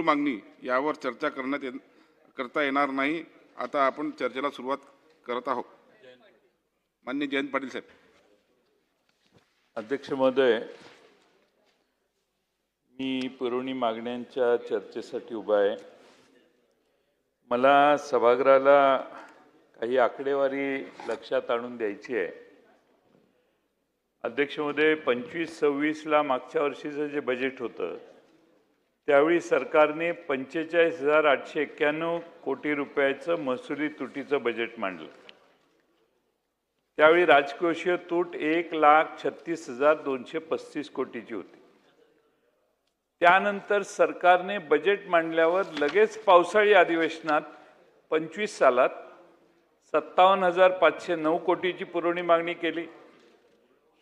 मूळ मागणी यावर चर्चा करता येणार नाही। आता आपण चर्चेला सुरुवात करत आहोत। माननीय जयंत पाटील साहेब। अध्यक्ष महोदय, मी पुरवणी मागण्यांच्या चर्चेसाठी उभा आहे। मला सभागृहाला काही आकडेवारी लक्षात आणून द्यायची आहे। अध्यक्ष महोदय, 25-26 ला मागच्या वर्षीचं जे बजेट होतं त्यावेळी सरकारने 45,891 कोटी रुपयाचं महसुली तुटीचं बजेट मांडलं। त्यावेळी राजकोषीय तूट 1,36,235 कोटीची होती। त्यानंतर सरकारने बजेट मांडल्यावर लगेच पावसाळी अधिवेशनात 25 सालात 57,509 कोटीची पुरवणी मागणी केली।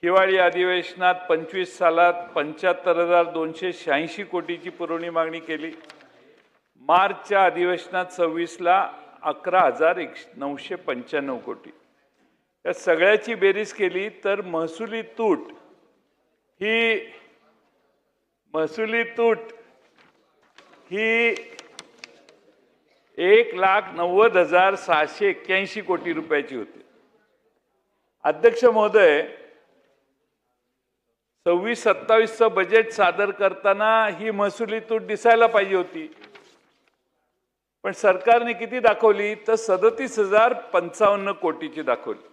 हिवाळी अधिवेशनात 25 सालात 75,286 कोटीची पुरवणी मागणी केली। मार्चच्या अधिवेशनात 26 ला 11,995 कोटी। या सगळ्याची बेरीज केली तर महसुली तूट ही 1,90,681 कोटी रुपयाची होती। अध्यक्ष महोदय, 26-27 बजेट सादर करताना ही महसुली तूट दिसायला पाहिजे होती, पण सरकारने किती दाखवली तर 37,055 कोटीची दाखवली।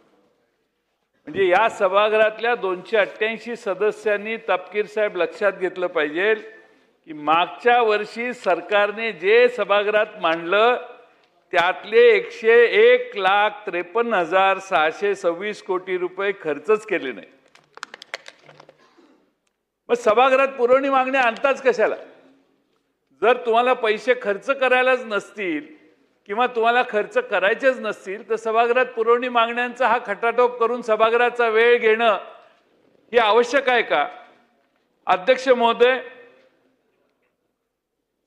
म्हणजे या सभागृहातल्या 288 सदस्यांनी तपकीर साहेब लक्षात घेतलं पाहिजे की मागच्या वर्षी सरकारने जे सभागृहात मांडलं त्यातले 1,53,626 कोटी रुपये खर्चच केले नाही। मग सभागृहात पुरवणी मागण्या आणताच कशाला? जर तुम्हाला पैसे खर्च करायलाच नसतील किंवा तुम्हाला खर्च करायचेच नसतील तर सभागृहात पुरवणी मागण्यांचा हा खटाटोप करून सभागृहाचा वेळ घेणं हे आवश्यक आहे का? अध्यक्ष महोदय,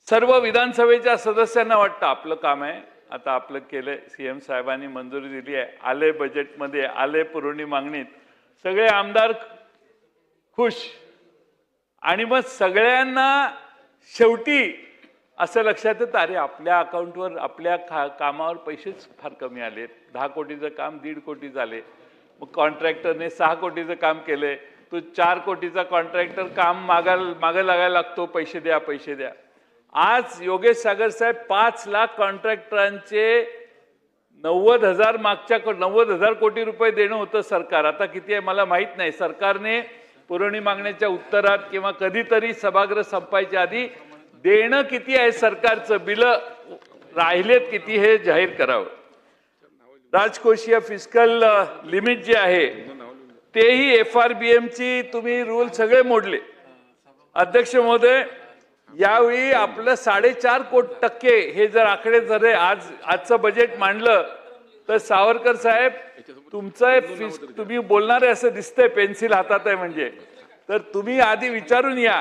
सर्व विधानसभेच्या सदस्यांना वाटतं आपलं काम आहे, आता आपलं केलंय, सीएम साहेबांनी मंजुरी दिली आहे, आले बजेटमध्ये, आले पुरवणी मागणीत, सगळे आमदार खुश, आणि मग सगळ्यांना शेवटी असं लक्षात येतं अरे आपल्या अकाउंटवर आपल्या कामावर पैसेच फार कमी आले, 10 कोटीचं काम 1.5 कोटी झाले, मग कॉन्ट्रॅक्टरने 6 कोटीचं काम केलंय, तो 4 कोटीचा कॉन्ट्रॅक्टर काम मागे लागायला लागतो, पैसे द्या पैसे द्या। आज योगेश सागर साहेब 5 लाख कॉन्ट्रॅक्टरांचे 90,000 मागच्या 90,000 कोटी रुपये देणं होतं सरकार, आता किती आहे मला माहित नाही। सरकारने पुरवणी मागण्याच्या उत्तरात किंवा कधीतरी सभागृह संपायच्या आधी देणं किती आहे सरकारचं, बिल राहिलेत किती हे जाहीर करावं। राजकोषीय फिस्कल लिमिट जे आहे तेही FRBM ची तुम्ही रूल सगळे मोडले। अध्यक्ष महोदय, यावेळी आपलं 4.5% हे जर आकडे जर आजचं बजेट मांडलं तर सावरकर साहेब तुम्ही बोलणारे असं दिसतंय, पेन्सिल हातात आहे म्हणजे, तर तुम्ही आधी विचारून या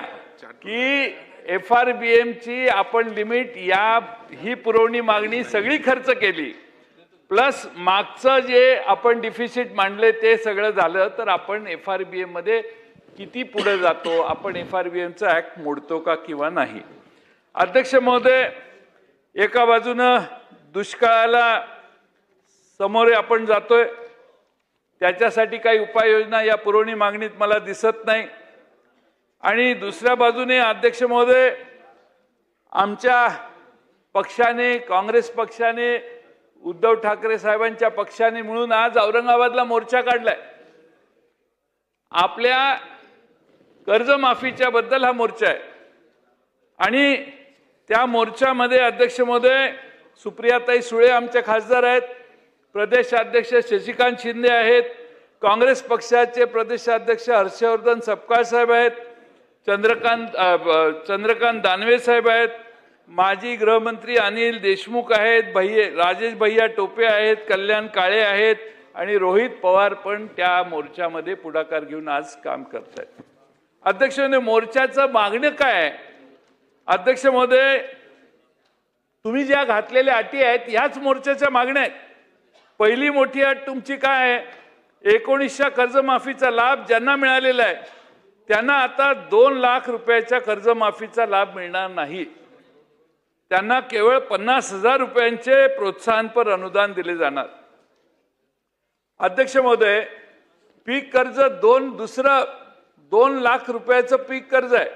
की FRBM ची आपण लिमिट ही पुरवणी मागणी सगळी खर्च केली प्लस मागचं जे आपण डिफिसिट मांडले ते सगळं झालं तर आपण FRBM मध्ये किती पुढे जातो, आपण FRBM चा ऍक्ट मोडतो का किंवा नाही। अध्यक्ष महोदय, एका बाजूनं दुष्काळाला समोर आपण जातोय, त्याच्यासाठी काही उपाययोजना या पुरवणी मागणीत मला दिसत नाही, आणि दुसऱ्या बाजूने अध्यक्ष महोदय आमच्या पक्षाने, काँग्रेस पक्षाने, उद्धव ठाकरे साहेबांच्या पक्षाने मिळून आज औरंगाबादला मोर्चा काढलाय। आपल्या कर्जमाफीच्या बद्दल हा मोर्चा आहे, आणि त्या मोर्चामध्ये अध्यक्ष महोदय सुप्रियाताई सुळे आमचे खासदार आहेत, प्रदेशाध्यक्ष शशिकांत शिंदे आहेत, काँग्रेस पक्षाचे प्रदेशाध्यक्ष हर्षवर्धन सपकाळ साहेब आहेत, चंद्रकांत दानवे साहेब आहेत, माजी गृहमंत्री अनिल देशमुख आहेत, राजेश भैया टोपे आहेत, कल्याण काळे आहेत, आणि रोहित पवार पण त्या मोर्चामध्ये पुढाकार घेऊन आज काम करत आहेत। अध्यक्ष महोदय, मोर्चाचं मागणं काय आहे? अध्यक्ष महोदय, तुम्ही ज्या घातलेल्या अटी आहेत याच मोर्चाच्या मागण्या आहेत। पहिली मोठी अट तुमची काय आहे? 1900 कर्जमाफीचा लाभ ज्यांना मिळालेला आहे त्यांना आता 2 लाख रुपयाच्या कर्जमाफीचा लाभ मिळणार नाही। त्यांना केवळ 50,000 रुपयांचे प्रोत्साहनपर अनुदान दिले जाणार। अध्यक्ष महोदय, पीक कर्ज दुसरं 2 लाख रुपयाचं पीक कर्ज आहे,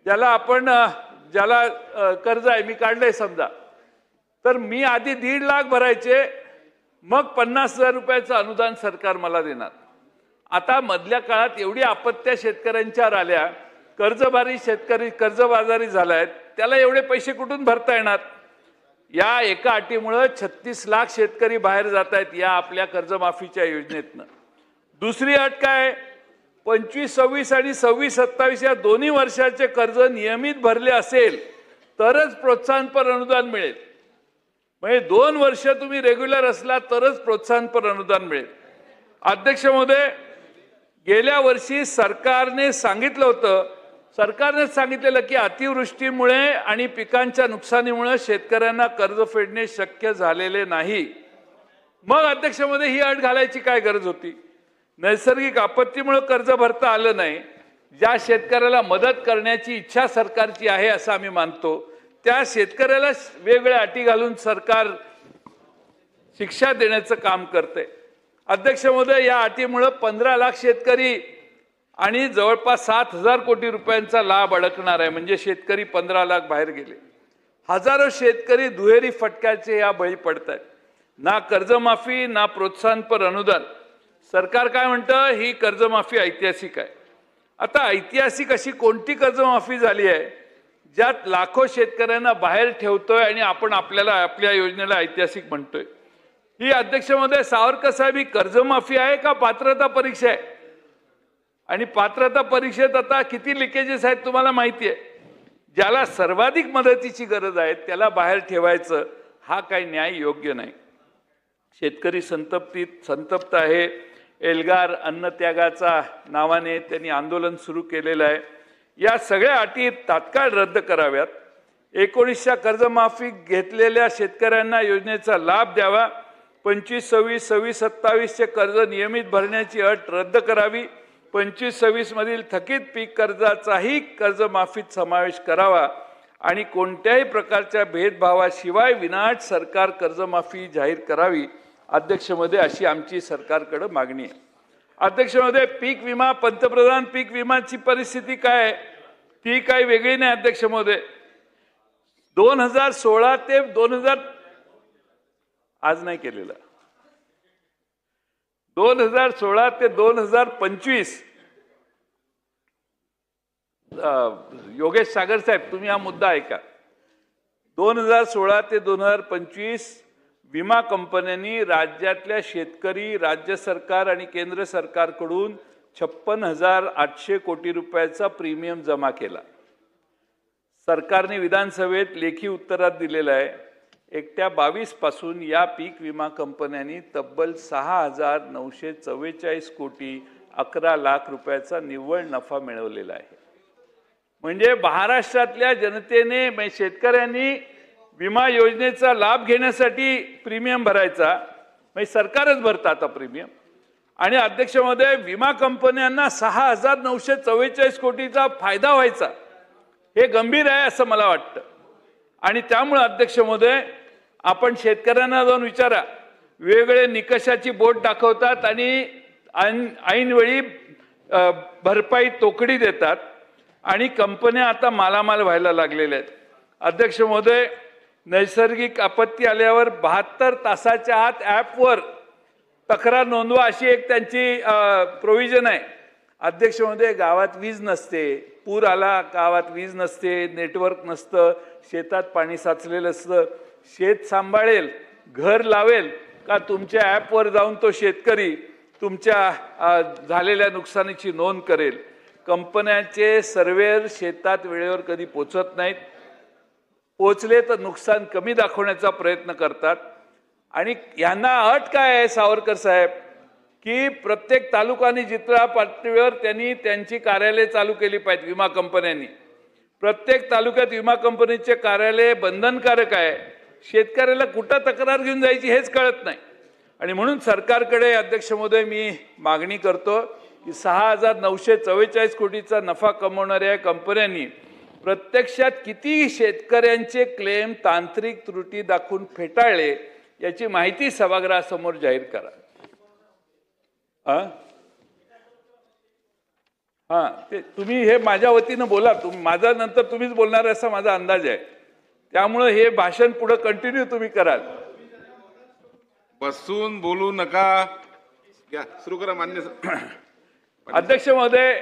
ज्याला कर्ज आहे, मी काढलंय समजा, तर मी आधी 1.5 लाख भरायचे, मग 50,000 रुपयाचं अनुदान सरकार मला देणार। आता मधल्या काळात एवढी आपत्त्या शेतकऱ्यांच्यावर आल्या, कर्जबाजारी झालायत, त्याला एवढे पैसे कुठून भरता येणार? या एका अटीमुळे 36 लाख शेतकरी बाहेर जात आहेत या आपल्या कर्जमाफीच्या योजनेतनं। दुसरी अट काय? 25-26 आणि 26-27 या दोन्ही वर्षाचे कर्ज नियमित भरले असेल तरच प्रोत्साहनपर अनुदान मिळेल। म्हणजे 2 वर्ष तुम्ही रेग्युलर असला तरच प्रोत्साहनपर अनुदान मिळेल। अध्यक्ष महोदय, गेल्या वर्षी सरकारनेच सांगितलेलं की अतिवृष्टीमुळे आणि पिकांच्या नुकसानीमुळे शेतकऱ्यांना कर्ज फेडणे शक्य झालेले नाही। मग अध्यक्ष महोदय, ही अट घालायची काय गरज होती? नैसर्गिक आपत्तीमुळे कर्ज भरता आलं नाही, ज्या शेतकऱ्याला मदत करण्याची इच्छा सरकारची आहे असं आम्ही मानतो, त्या शेतकऱ्याला वेगवेगळ्या अटी घालून सरकार शिक्षा देण्याचं काम करते। अध्यक्ष महोदय, या अटीमुळे 15 लाख शेतकरी आणि जवळपास 7,000 कोटी रुपयांचा लाभ अडकणार आहे। म्हणजे शेतकरी 15 लाख बाहेर गेले, हजारो शेतकरी दुहेरी फटक्याचे या बळी पडत आहेत। ना कर्जमाफी ना प्रोत्साहनपर अनुदान। सरकार काय म्हणतं? ही कर्जमाफी ऐतिहासिक आहे। आता ऐतिहासिक अशी कोणती कर्जमाफी झाली आहे ज्यात लाखो शेतकऱ्यांना बाहेर ठेवतोय आणि आपण आपल्या योजनेला ऐतिहासिक म्हणतोय? ही अध्यक्ष महोदय, सावरकर साहेब, ही कर्जमाफी आहे का पात्रता परीक्षा आहे? आणि पात्रता परीक्षेत आता किती लिकेजेस आहेत तुम्हाला माहिती आहे। ज्याला सर्वाधिक मदतीची गरज आहे त्याला बाहेर ठेवायचं, हा काही न्याय योग्य नाही। शेतकरी संतप्त आहे। एल्गार अन्नत्यागाचा नावाने त्यांनी आंदोलन सुरू केलेलं आहे। या सगळ्या अटी तात्काळ रद्द कराव्यात। 19च्या कर्जमाफी घेतलेल्या शेतकऱ्यांना योजनेचा लाभ द्यावा। 25-26, 26-27चे कर्ज नियमित भरण्याची अट रद्द करावी। 25-26 मधील थकीत पीक कर्जाचाही कर्जमाफीत समावेश करावा आणि कोणत्याही प्रकारच्या भेदभावाशिवाय विनाअट सरकार कर्जमाफी जाहीर करावी। अध्यक्ष महोदय, अशी आमची सरकारकडे मागणी आहे। अध्यक्ष महोदय, पीक विमा, पंतप्रधान पीक विमाची परिस्थिती काय आहे? ती काही वेगळी नाही अध्यक्ष महोदय। 2016 ते 2000 आज नाही केलेला, 2016 ते 2025 योगेश सागर साहेब, तुम्ही हा मुद्दा ऐका। 2016 ते 2025 विमा कंपन्यांनी राज्यातल्या शेतकरी, राज्य सरकार आणि केंद्र सरकारकडून 56,800 कोटी रुपयाचा प्रीमियम जमा केला। सरकारने विधानसभेत लेखी उत्तरात दिलेलं आहे, एकट्या 22 पासून या पीक विमा कंपन्यांनी तब्बल 6,944 कोटी 11 लाख रुपयाचा निव्वळ नफा मिळवलेला आहे। म्हणजे महाराष्ट्रातल्या जनतेने, शेतकऱ्यांनी विमा योजनेचा लाभ घेण्यासाठी प्रीमियम भरायचा, म्हणजे सरकारच भरतं आता प्रीमियम। आणि अध्यक्ष महोदय, विमा कंपन्यांना 6,944 कोटीचा फायदा व्हायचा, हे गंभीर आहे असं मला वाटतं। आणि त्यामुळे अध्यक्ष महोदय, आपण शेतकऱ्यांना जाऊन विचारा, वेगवेगळे निकषाची बोट दाखवतात आणि ऐनवेळी भरपाई तोकडी देतात आणि कंपन्या आता मालामाल व्हायला लागलेल्या आहेत। अध्यक्ष महोदय, नैसर्गिक आपत्ती आल्यावर 72 तासाच्या आत ॲपवर तक्रार नोंदवा अशी एक त्यांची प्रोव्हिजन आहे। अध्यक्ष महोदय, गावात वीज नसते, पूर आला, गावात वीज नसते, नेटवर्क नसतं, शेतात पाणी साचलेलं असतं, शेत सांभाळेल, घर लावेल का तुमच्या ॲपवर जाऊन तो शेतकरी तुमच्या झालेल्या नुकसानीची नोंद करेल? कंपन्यांचे सर्व्हेयर शेतात वेळेवर कधी पोचत नाहीत, पोचले तर नुकसान कमी दाखवण्याचा प्रयत्न करतात। आणि यांना अट काय आहे सावरकर साहेब, की प्रत्येक तालुका आणि जिल्हा पातळीवर त्यांनी त्यांची कार्यालय चालू केली पाहिजेत। विमा कंपन्यांनी प्रत्येक तालुक्यात विमा कंपनीचे कार्यालय बंधनकारक आहे। शेतकऱ्याला कुठं तक्रार घेऊन जायची हेच कळत नाही। आणि म्हणून सरकारकडे अध्यक्ष महोदय मी मागणी करतो की 6,944 कोटीचा नफा कमवणाऱ्या कंपन्यांनी प्रत्यक्षात किती शेतकऱ्यांचे क्लेम तांत्रिक त्रुटी दाखवून फेटाळले याची माहिती सभागृहासमोर जाहीर करा. हा ते तुम्ही हे माझ्या वतीनं बोला, माझा नंतर तुम्हीच बोलणार असा माझा अंदाज आहे. त्यामुळे हे भाषण पुढे कंटिन्यू तुम्ही कराल. बसून बोलू नका. घ्या सुरू करा मान्य. अध्यक्ष महोदय,